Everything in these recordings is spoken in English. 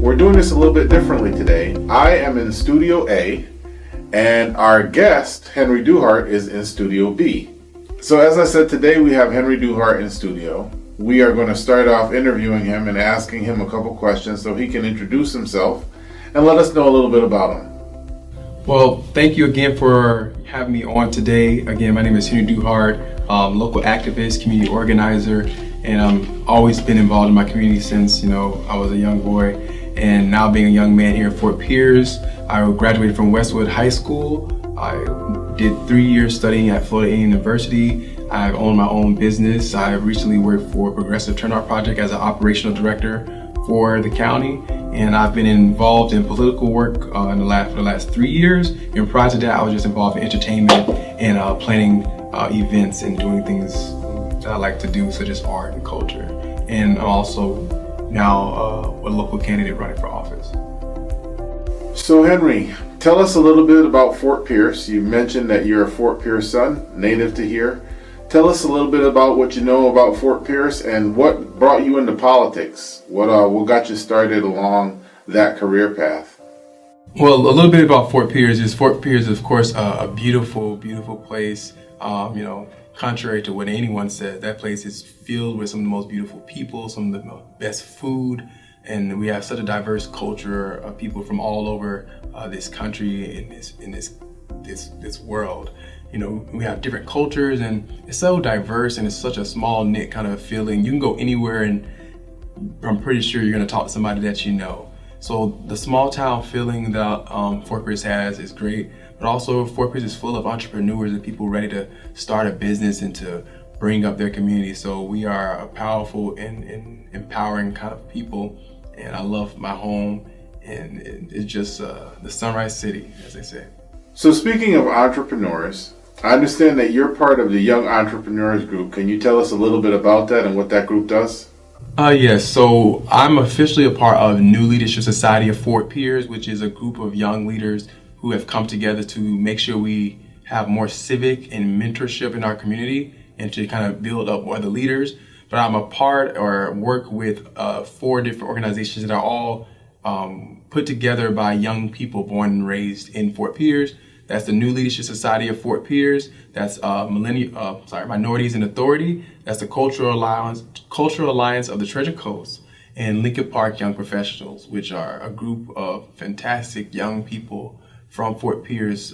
We're doing this a little bit differently today. I am in Studio A, and our guest, Henry Duhart, is in Studio B. So as I said, today we have Henry Duhart in studio. We are going to start off interviewing him and asking him a couple questions so he can introduce himself and let us know a little bit about him. Well, thank you again for having me on today. Again, my name is Henry Duhart, local activist, community organizer, and I've always been involved in my community since, I was a young boy. And now being a young man here in Fort Pierce, I graduated from Westwood High School. I did 3 years studying at Florida A&M University. I own my own business. I recently worked for Progressive Turnout Project as an operational director for the county. And I've been involved in political work for the last 3 years. And prior to that, I was just involved in entertainment and planning events and doing things that I like to do, such as art and culture. And I'm also now a local candidate running for office. So Henry, tell us a little bit about Fort Pierce. You mentioned that you're a Fort Pierce son, native to here. Tell us a little bit about what you know about Fort Pierce and what brought you into politics. What got you started along that career path? Well, a little bit about Fort Pierce is of course, a beautiful, beautiful place. Contrary to what anyone said, that place is filled with some of the most beautiful people, some of the best food, and we have such a diverse culture of people from all over this country in this world. We have different cultures, and it's so diverse, and it's such a small knit kind of feeling. You can go anywhere, and I'm pretty sure you're going to talk to somebody that you know. So the small town feeling that Fort Pierce has is great, but also Fort Pierce is full of entrepreneurs and people ready to start a business and to bring up their community. So we are a powerful and empowering kind of people, and I love my home, and it's just the Sunrise City, as they say. So speaking of entrepreneurs, I understand that you're part of the Young Entrepreneurs Group. Can you tell us a little bit about that and what that group does? Yes, so I'm officially a part of New Leadership Society of Fort Pierce, which is a group of young leaders who have come together to make sure we have more civic and mentorship in our community and to kind of build up other leaders. But I'm a part or work with 4 different organizations that are all put together by young people born and raised in Fort Pierce. That's the New Leadership Society of Fort Pierce. That's Minorities in Authority. That's the Cultural Alliance of the Treasure Coast, and Lincoln Park Young Professionals, which are a group of fantastic young people from Fort Pierce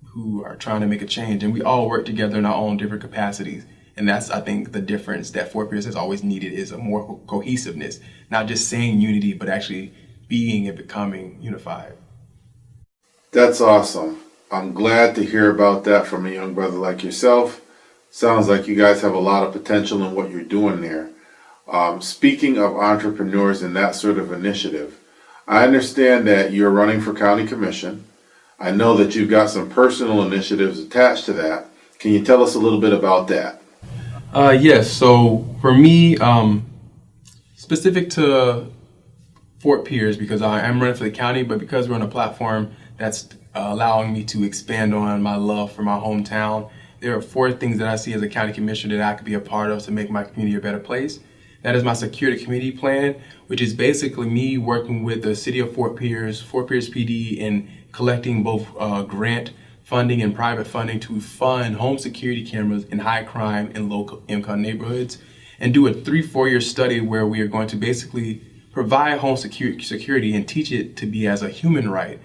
who are trying to make a change. And we all work together in our own different capacities. And that's, I think, the difference that Fort Pierce has always needed is a more cohesiveness, not just saying unity, but actually being and becoming unified. That's awesome. I'm glad to hear about that from a young brother like yourself. Sounds like you guys have a lot of potential in what you're doing there. Speaking of entrepreneurs and that sort of initiative, I understand that you're running for county commission. I know that you've got some personal initiatives attached to that. Can you tell us a little bit about that? Yes, so for me, specific to Fort Pierce, because I am running for the county, but because we're on a platform that's allowing me to expand on my love for my hometown, there are 4 things that I see as a county commissioner that I could be a part of to make my community a better place. That is my security community plan, which is basically me working with the city of Fort Pierce PD, and collecting both grant funding and private funding to fund home security cameras in high crime and low income neighborhoods, and do a 3-4 year study where we are going to basically provide home security and teach it to be as a human right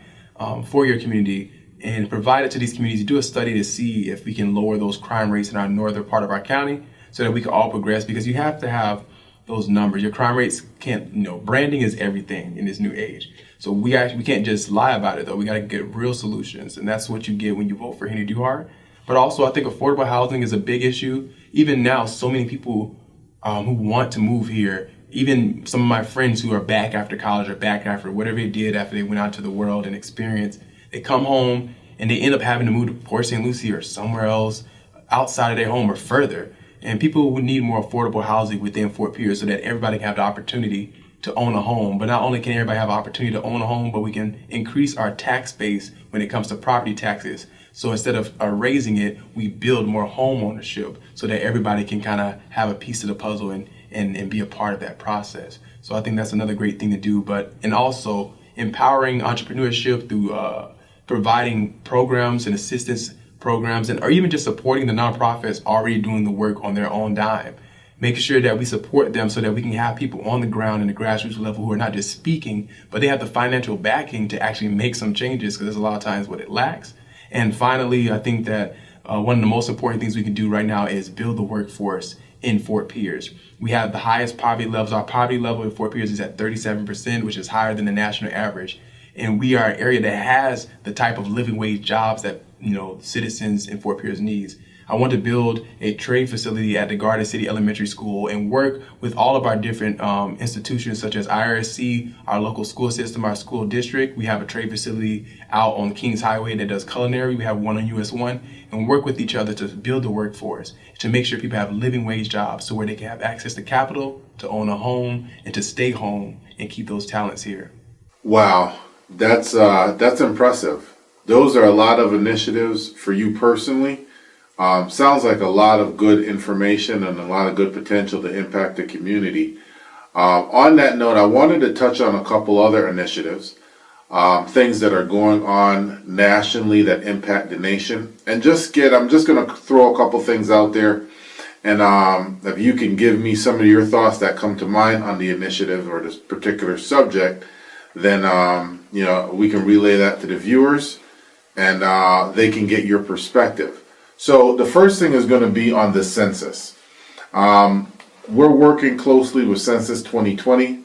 for your community, and provide it to these communities. Do a study to see if we can lower those crime rates in our northern part of our county so that we can all progress, because you have to have those numbers. Your crime rates can't, branding is everything in this new age. So we can't just lie about it though. We got to get real solutions, and that's what you get when you vote for Henry Duhart. But also I think affordable housing is a big issue. Even now, so many people who want to move here, even some of my friends who are back after college or back after whatever they did after they went out to the world and experienced, they come home and they end up having to move to Port St. Lucie or somewhere else outside of their home or further. And people would need more affordable housing within Fort Pierce so that everybody can have the opportunity to own a home. But not only can everybody have an opportunity to own a home, but we can increase our tax base when it comes to property taxes. So instead of raising it, we build more home ownership so that everybody can kind of have a piece of the puzzle and and be a part of that process. So I think that's another great thing to do. And also empowering entrepreneurship through providing programs and assistance programs, or even just supporting the nonprofits already doing the work on their own dime. Making sure that we support them so that we can have people on the ground and the grassroots level who are not just speaking, but they have the financial backing to actually make some changes, because there's a lot of times what it lacks. And finally, I think that one of the most important things we can do right now is build the workforce in Fort Pierce. We have the highest poverty levels. Our poverty level in Fort Pierce is at 37%, which is higher than the national average. And we are an area that has the type of living wage jobs that citizens in Fort Pierce needs. I want to build a trade facility at the Garden City Elementary School and work with all of our different institutions such as IRSC, our local school system, our school district. We have a trade facility out on Kings Highway that does culinary. We have one on US 1, and work with each other to build the workforce, to make sure people have living wage jobs so where they can have access to capital, to own a home, and to stay home and keep those talents here. Wow, that's impressive. Those are a lot of initiatives for you personally. Sounds like a lot of good information and a lot of good potential to impact the community. On that note, I wanted to touch on a couple other initiatives, things that are going on nationally that impact the nation. And I'm just going to throw a couple things out there. And if you can give me some of your thoughts that come to mind on the initiative or this particular subject, then we can relay that to the viewers and they can get your perspective. So the first thing is going to be on the census. We're working closely with Census 2020.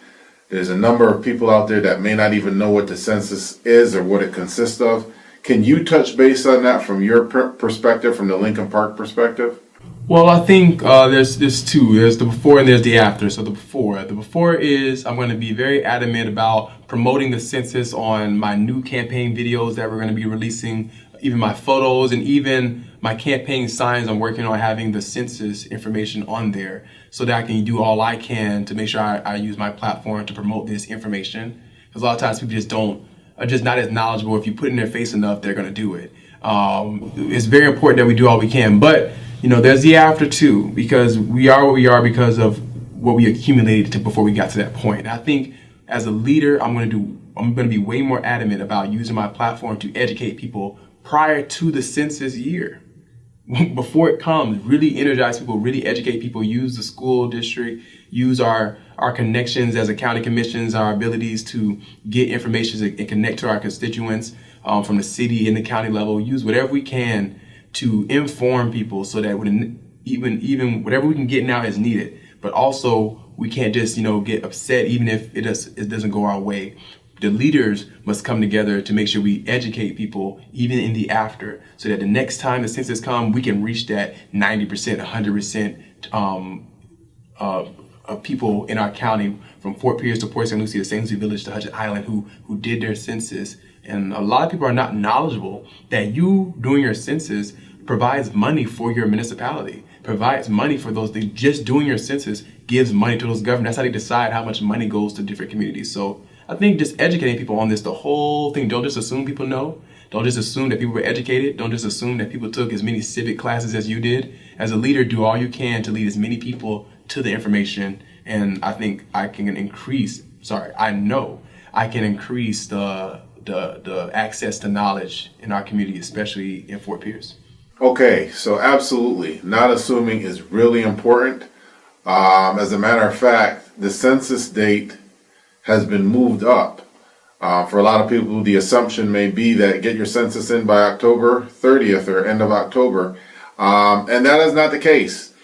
There's a number of people out there that may not even know what the census is or what it consists of. Can you touch base on that from your perspective, from the Lincoln Park perspective? Well, I think there's two. There's the before and there's the after. So the before is I'm going to be very adamant about promoting the census on my new campaign videos that we're going to be releasing, even my photos and even my campaign signs. I'm working on having the census information on there so that I can do all I can to make sure I use my platform to promote this information. Because a lot of times people are just not as knowledgeable. If you put in their face enough, they're going to do it. It's very important that we do all we can. But there's the after too, because we are what we are because of what we accumulated before we got to that point. I think as a leader, I'm going to be way more adamant about using my platform to educate people prior to the census year. Before it comes, really energize people, really educate people, use the school district, use our connections as a county commissions, our abilities to get information and connect to our constituents from the city and the county level, use whatever we can to inform people so that even whatever we can get now is needed. But also we can't just get upset even if it doesn't go our way. The leaders must come together to make sure we educate people even in the after, so that the next time the census comes, we can reach that 90%, 100% of people in our county, from Fort Pierce to Port St. Lucie to St. Lucie Village to Hutchet Island, who did their census. And a lot of people are not knowledgeable that you doing your census provides money for your municipality, provides money for those things. Just doing your census gives money to those governments. That's how they decide how much money goes to different communities. So I think just educating people on this, the whole thing. Don't just assume people know. Don't just assume that people were educated. Don't just assume that people took as many civic classes as you did. As a leader, do all you can to lead as many people to the information. And I think I know I can increase the access to knowledge in our community, especially in Fort Pierce. Okay, so absolutely. Not assuming is really important. As a matter of fact, the census date has been moved up. For a lot of people, the assumption may be that get your census in by October 30th or end of October. And that is not the case.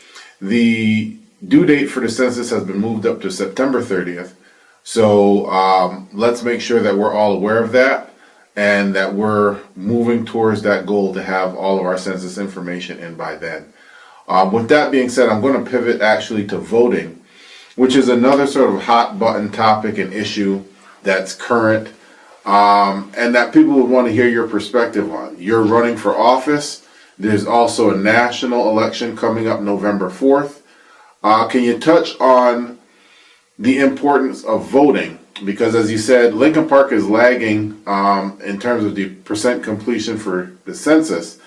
The due date for the census has been moved up to September 30th. So let's make sure that we're all aware of that and that we're moving towards that goal to have all of our census information in by then. With that being said, I'm going to pivot actually to voting, which is another sort of hot button topic and issue that's current, and that people would want to hear your perspective on. You're running for office. There's also a national election coming up November 4th. Can you touch on the importance of voting? Because as you said, Lincoln Park is lagging in terms of the percent completion for the census.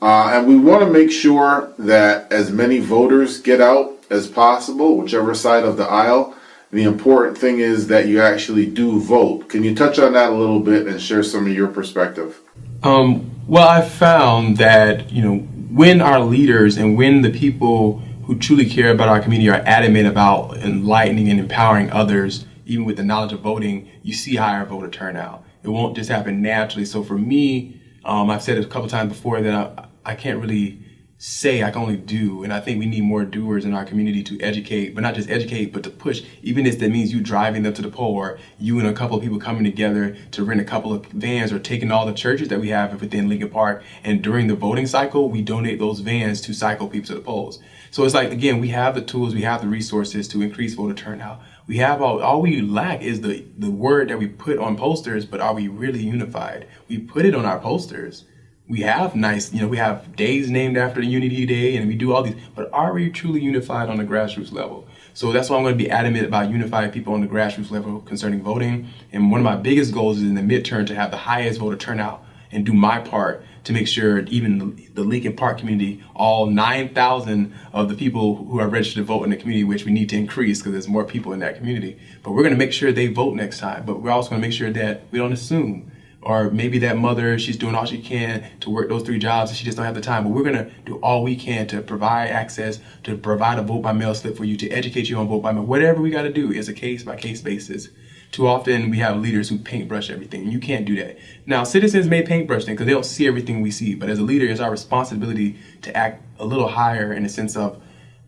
And we want to make sure that as many voters get out as possible, whichever side of the aisle. The important thing is that you actually do vote. Can you touch on that a little bit and share some of your perspective? Well, I found that, when our leaders and when the people who truly care about our community are adamant about enlightening and empowering others, even with the knowledge of voting, you see higher voter turnout. It won't just happen naturally. So for me, I've said it a couple times before that I can't really say, I can only do. And I think we need more doers in our community to educate, but not just educate, but to push. Even if that means you driving them to the poll, or you and a couple of people coming together to rent a couple of vans, or taking all the churches that we have within Lincoln Park. And during the voting cycle, we donate those vans to cycle people to the polls. So it's like, again, we have the tools, we have the resources to increase voter turnout. We have all we lack is the word that we put on posters, but are we really unified? We put it on our posters. We have we have days named after the Unity Day, and we do all these, but are we truly unified on the grassroots level? So that's why I'm going to be adamant about unifying people on the grassroots level concerning voting. And one of my biggest goals is in the midterm to have the highest voter turnout and do my part to make sure even the Lincoln Park community, all 9,000 of the people who are registered to vote in the community, which we need to increase because there's more people in that community. But we're going to make sure they vote next time. But we're also going to make sure that we don't assume. Or maybe that mother, she's doing all she can to work those 3 jobs and she just don't have the time. But we're going to do all we can to provide access, to provide a vote by mail slip for you, to educate you on vote by mail. Whatever we got to do is a case by case basis. Too often we have leaders who paintbrush everything. You can't do that. Now, citizens may paintbrush things because they don't see everything we see. But as a leader, it's our responsibility to act a little higher in the sense of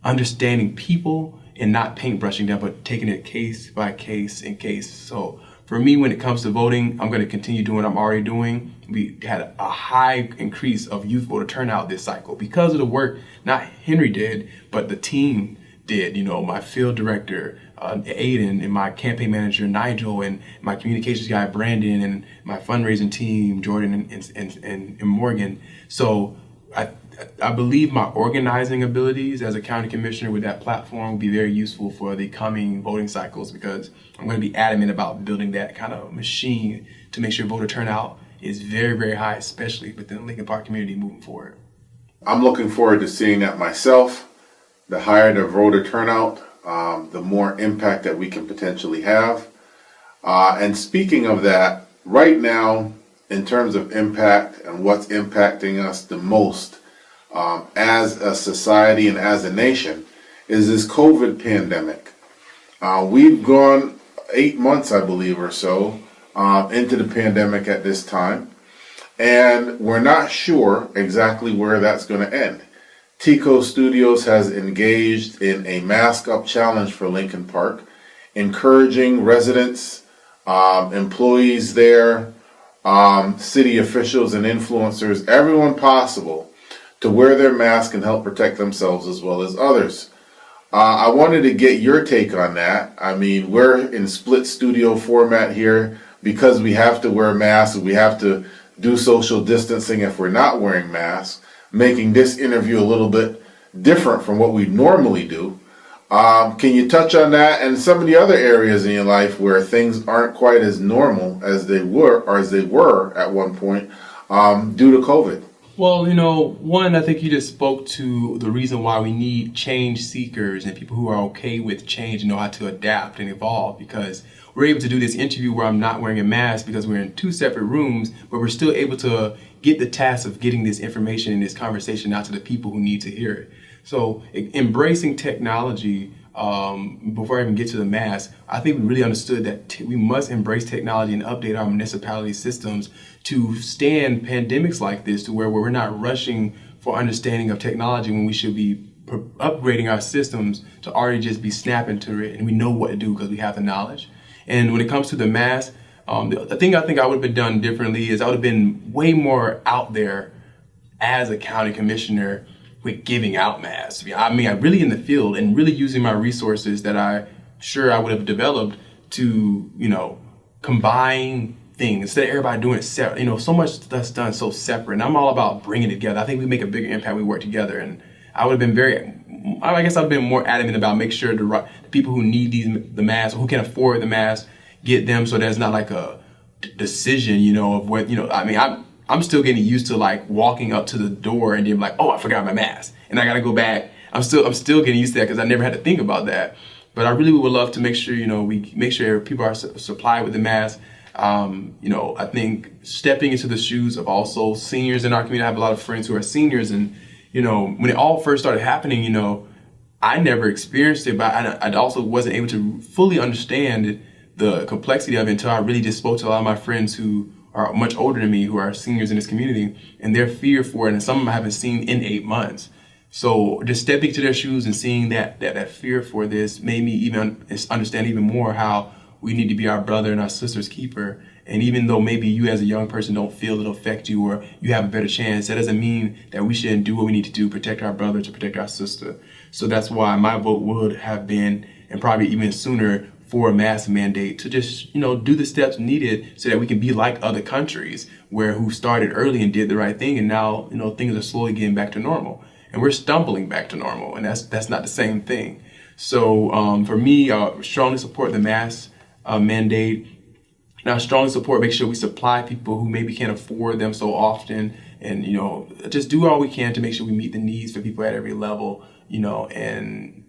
understanding people and not paintbrushing them, but taking it case by case in case. So for me, when it comes to voting, I'm going to continue doing what I'm already doing. We had a high increase of youth voter turnout this cycle because of the work not Henry did, but the team did. My field director, Aiden, and my campaign manager, Nigel, and my communications guy, Brandon, and my fundraising team, Jordan and Morgan. So I believe my organizing abilities as a county commissioner with that platform will be very useful for the coming voting cycles, because I'm going to be adamant about building that kind of machine to make sure voter turnout is very, very high, especially within the Lincoln Park community moving forward. I'm looking forward to seeing that myself. The higher the voter turnout, the more impact that we can potentially have. And speaking of that, right now, in terms of impact and what's impacting us the most, as a society and as a nation, is this COVID pandemic. We've gone 8 months, I believe, or so, into the pandemic at this time, and we're not sure exactly where that's going to end. TCoastStudios has engaged in a mask up challenge for Lincoln Park, encouraging residents, employees there, city officials and influencers, everyone possible, to wear their mask and help protect themselves as well as others. I wanted to get your take on that. I mean, we're in split studio format here because we have to wear masks. We have to do social distancing if we're not wearing masks, making this interview a little bit different from what we normally do. Can you touch on that and some of the other areas in your life where things aren't quite as normal as they were, or as they were at one point, due to COVID? Well, one, I think you just spoke to the reason why we need change seekers and people who are okay with change and know how to adapt and evolve, because we're able to do this interview where I'm not wearing a mask because we're in 2 separate rooms, but we're still able to get the task of getting this information and this conversation out to the people who need to hear it. So embracing technology, before I even get to the mask, I think we really understood that we must embrace technology and update our municipality systems to stand pandemics like this, to where we're not rushing for understanding of technology when we should be upgrading our systems to already just be snapping to it, and we know what to do because we have the knowledge. And when it comes to the mask, the thing I think I would have been done differently is I would have been way more out there as a county commissioner with giving out masks. I really in the field and really using my resources that I would have developed to, combine things instead of everybody doing it separate. So much stuff's done so separate, and I'm all about bringing it together. I think we make a bigger impact. We work together, and I would have been I've been more adamant about make sure the people who need the masks, who can afford the mask, get them, so there's not like a decision, of what, I'm still getting used to like walking up to the door and then like, oh, I forgot my mask and I got to go back. I'm still getting used to that because I never had to think about that. But I really would love to make sure, we make sure people are supplied with the mask. I think stepping into the shoes of also seniors in our community. I have a lot of friends who are seniors, and when it all first started happening, I never experienced it, but I also wasn't able to fully understand the complexity of it until I really just spoke to a lot of my friends who are much older than me, who are seniors in this community, and their fear for it, and some of them I haven't seen in 8 months. So just stepping to their shoes and seeing that fear for this made me even understand even more how we need to be our brother and our sister's keeper. And even though maybe you as a young person don't feel it'll affect you or you have a better chance, that doesn't mean that we shouldn't do what we need to do, protect our brother, to protect our sister. So that's why my vote would have been, and probably even sooner, for a mask mandate to just, do the steps needed so that we can be like other countries who started early and did the right thing. And now, things are slowly getting back to normal. And we're stumbling back to normal. And that's not the same thing. So for me, strongly support the mask mandate. And I strongly support make sure we supply people who maybe can't afford them so often, and just do all we can to make sure we meet the needs for people at every level, and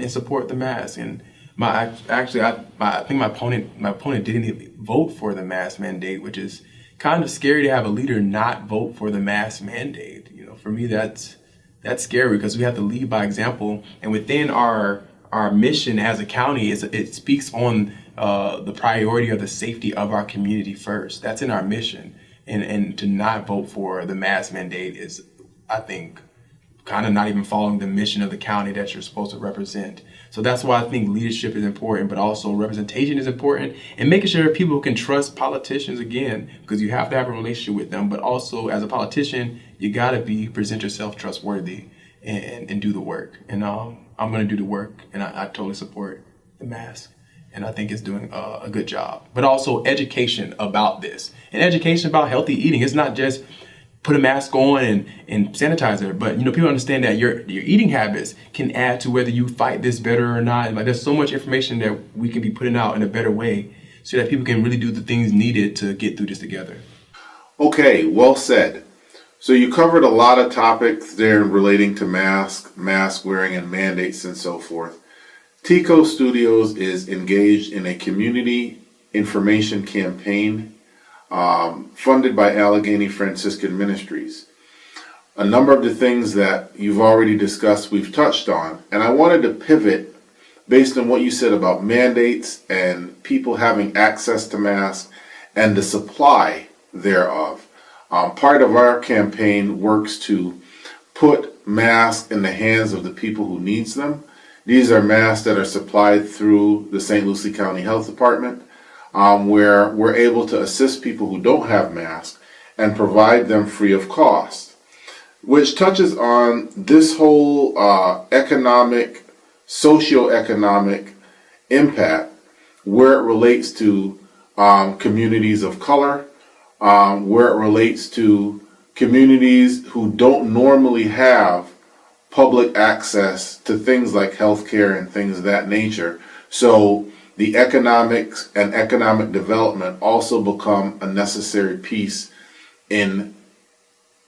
support the mask. And I think my opponent didn't vote for the mask mandate, which is kind of scary to have a leader not vote for the mask mandate. For me that's scary because we have to lead by example, and within our mission as a county it speaks on the priority of the safety of our community first. That's in our mission, and to not vote for the mask mandate is, I think, kind of not even following the mission of the county that you're supposed to represent. So that's why I think leadership is important, but also representation is important, and making sure people can trust politicians again, because you have to have a relationship with them. But also as a politician, you gotta present yourself trustworthy and do the work. And I'm gonna do the work, and I totally support the mask. And I think it's doing a good job. But also education about this, and education about healthy eating. It's not just put a mask on and sanitizer, but people understand that your eating habits can add to whether you fight this better or not. And there's so much information that we can be putting out in a better way so that people can really do the things needed to get through this together. Okay, well said. So you covered a lot of topics there relating to mask wearing and mandates and so forth. TCoastStudios is engaged in a community information campaign funded by Allegheny Franciscan Ministries. A number of the things that you've already discussed, we've touched on, and I wanted to pivot based on what you said about mandates and people having access to masks and the supply thereof. Part of our campaign works to put masks in the hands of the people who needs them. These are masks that are supplied through the St. Lucie County Health Department, where we're able to assist people who don't have masks and provide them free of cost, which touches on this whole socioeconomic impact where it relates to communities of color, where it relates to communities who don't normally have public access to things like healthcare and things of that nature. So the economics and economic development also become a necessary piece in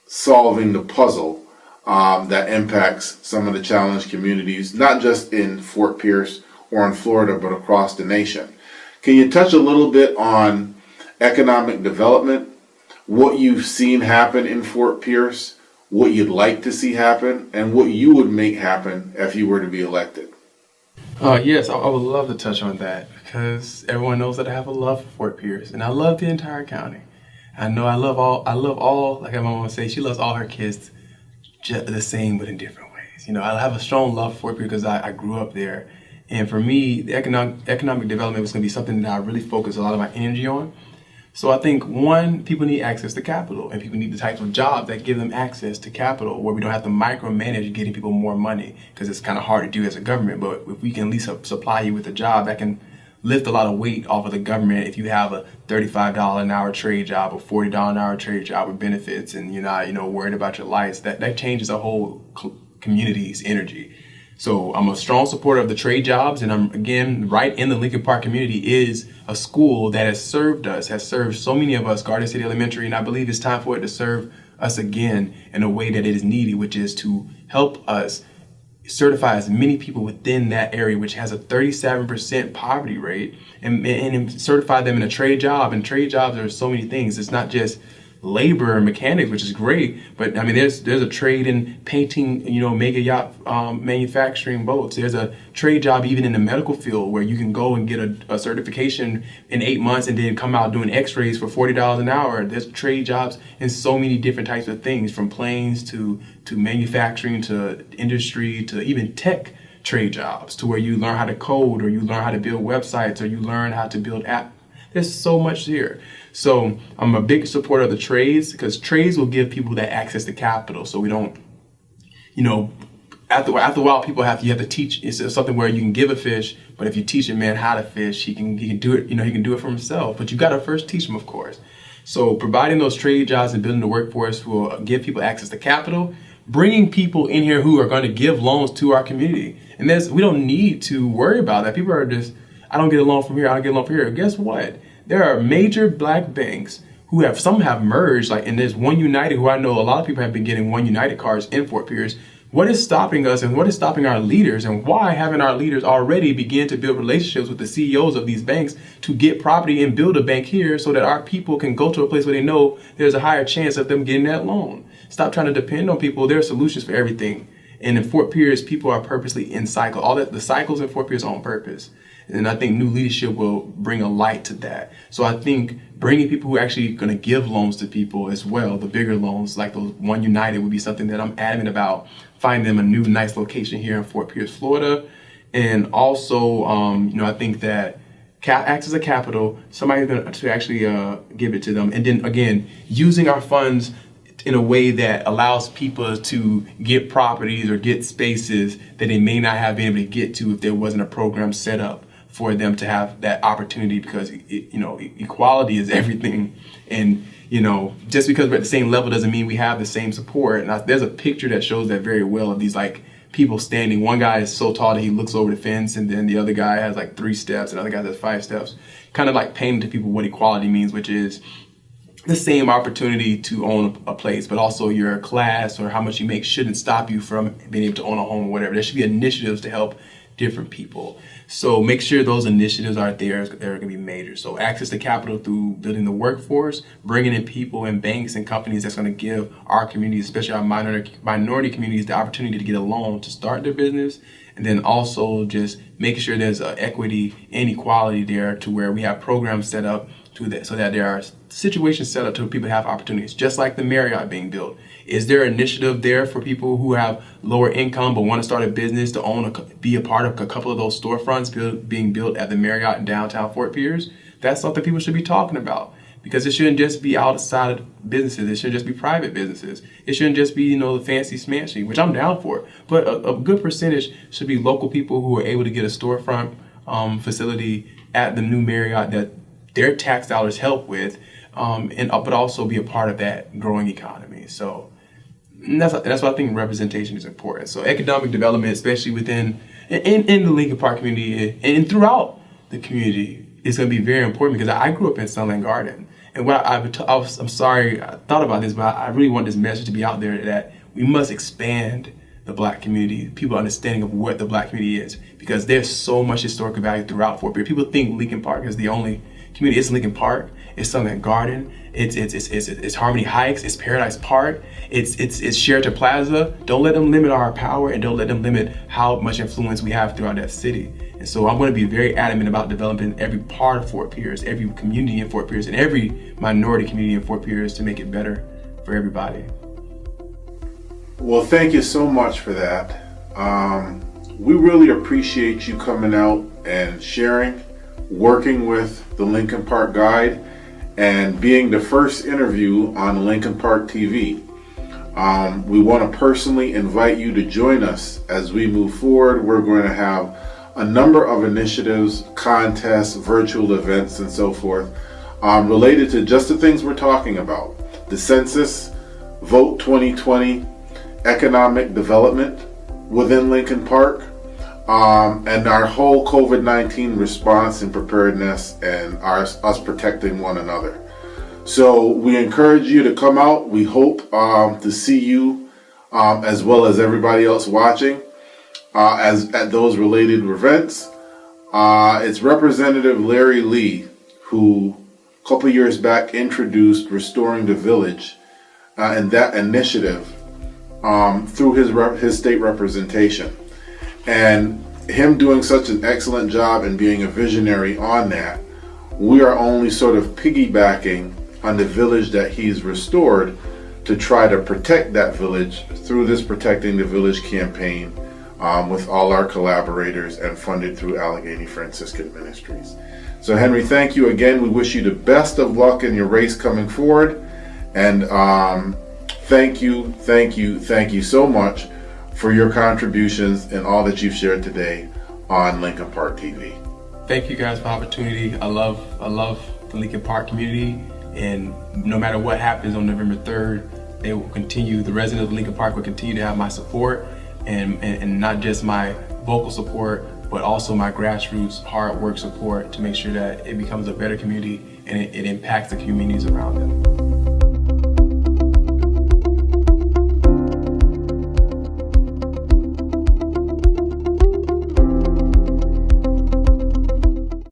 solving the puzzle that impacts some of the challenged communities, not just in Fort Pierce or in Florida, but across the nation. Can you touch a little bit on economic development, what you've seen happen in Fort Pierce, what you'd like to see happen, and what you would make happen if you were to be elected? Yes, I would love to touch on that because everyone knows that I have a love for Fort Pierce, and I love the entire county. I know I love all, like my mom would say, she loves all her kids just the same, but in different ways. I have a strong love for Fort Pierce because I grew up there. And for me, the economic development was going to be something that I really focus a lot of my energy on. So I think, one, people need access to capital, and people need the types of jobs that give them access to capital, where we don't have to micromanage getting people more money, because it's kind of hard to do as a government. But if we can at least supply you with a job that can lift a lot of weight off of the government, if you have a $35 an hour trade job or $40 an hour trade job with benefits, and you're not, worried about your life, that changes a whole community's energy. So I'm a strong supporter of the trade jobs, and I'm, again, right in the Lincoln Park community is a school that has served so many of us, Garden City Elementary, and I believe it's time for it to serve us again in a way that it is needed, which is to help us certify as many people within that area, which has a 37% poverty rate, and certify them in a trade job. And trade jobs are so many things. It's not just labor and mechanics, which is great, but I mean, there's a trade in painting, mega yacht manufacturing boats. There's a trade job even in the medical field where you can go and get a certification in 8 months and then come out doing x-rays for $40 an hour. There's trade jobs in so many different types of things, from planes to manufacturing to industry to even tech trade jobs, to where you learn how to code, or you learn how to build websites, or you learn how to build apps. There's so much here. So I'm a big supporter of the trades, because trades will give people that access to capital. So we don't, after a while, you have to teach. It's something where you can give a fish, but if you teach a man how to fish, he can do it. He can do it for himself. But you got to first teach him, of course. So providing those trade jobs and building the workforce will give people access to capital, bringing people in here who are going to give loans to our community. And we don't need to worry about that. People are just, I don't get a loan from here, I don't get a loan from here. Guess what? There are major black banks some have merged, and there's One United, who I know a lot of people have been getting One United cards in Fort Pierce. What is stopping us, and what is stopping our leaders, and why haven't our leaders already begun to build relationships with the CEOs of these banks to get property and build a bank here so that our people can go to a place where they know there's a higher chance of them getting that loan? Stop trying to depend on people. There are solutions for everything. And in Fort Pierce, people are purposely in cycle. The cycles in Fort Pierce are on purpose. And I think new leadership will bring a light to that. So I think bringing people who are actually going to give loans to people as well, the bigger loans, like those One United, would be something that I'm adamant about. Find them a new nice location here in Fort Pierce, Florida. And also, I think that acts as a capital, somebody's going to actually give it to them. And then again, using our funds in a way that allows people to get properties or get spaces that they may not have been able to get to if there wasn't a program set up for them to have that opportunity, because equality is everything. And just because we're at the same level doesn't mean we have the same support. And there's a picture that shows that very well, of these people standing. One guy is so tall that he looks over the fence, and then the other guy has 3 steps, and the other guy has 5 steps. Kind of painting to people what equality means, which is the same opportunity to own a place, but also your class or how much you make shouldn't stop you from being able to own a home or whatever. There should be initiatives to help different people. So make sure those initiatives are there. They're going to be major. So access to capital through building the workforce, bringing in people and banks and companies that's going to give our communities, especially our minority communities, the opportunity to get a loan to start their business. And then also just making sure there's equity and equality there, to where we have programs set up so that there are situations set up to people have opportunities, just like the Marriott being built. Is there an initiative there for people who have lower income but want to start a business to be a part of a couple of those storefronts being built at the Marriott in downtown Fort Pierce? That's something people should be talking about, because it shouldn't just be outside of businesses. It shouldn't just be private businesses. It shouldn't just be, the fancy smashy, which I'm down for. But a good percentage should be local people who are able to get a storefront facility at the new Marriott that their tax dollars help with, but also be a part of that growing economy. So that's why I think representation is important. So economic development, especially within in the Lincoln Park community and throughout the community, is going to be very important, because I grew up in Sunland Garden. And I'm sorry I thought about this, but I really want this message to be out there, that we must expand the black community, people understanding of what the black community is, because there's so much historical value throughout Fort Pierce. People think Lincoln Park is the only community. It's Lincoln Park, it's Sunland Garden, it's Harmony Heights, it's Paradise Park, it's Sheraton Plaza. Don't let them limit our power, and don't let them limit how much influence we have throughout that city. And so I'm going to be very adamant about developing every part of Fort Pierce, every community in Fort Pierce, and every minority community in Fort Pierce to make it better for everybody. Well, thank you so much for that. We really appreciate you coming out and sharing, working with the Lincoln Park Guide, and being the first interview on Lincoln Park TV. We want to personally invite you to join us as we move forward. We're going to have a number of initiatives, contests, virtual events, and so forth, related to just the things we're talking about. The Census, Vote 2020, economic development within Lincoln Park, and our whole COVID-19 response and preparedness, and us protecting one another. So we encourage you to come out. We hope to see you as well as everybody else watching. as at those related events. It's Representative Larry Lee who a couple years back introduced Restoring the Village and that initiative through his state representation. And him doing such an excellent job and being a visionary on that, we are only sort of piggybacking on the village that he's restored to try to protect that village through this Protecting the Village campaign with all our collaborators and funded through Allegheny Franciscan Ministries. So Henry, thank you again. We wish you the best of luck in your race coming forward. And thank you so much for your contributions and all that you've shared today on Lincoln Park TV. Thank you guys for the opportunity. I love the Lincoln Park community, and no matter what happens on November 3rd, they will continue, the residents of Lincoln Park will continue to have my support, and not just my vocal support, but also my grassroots hard work support to make sure that it becomes a better community and it impacts the communities around them.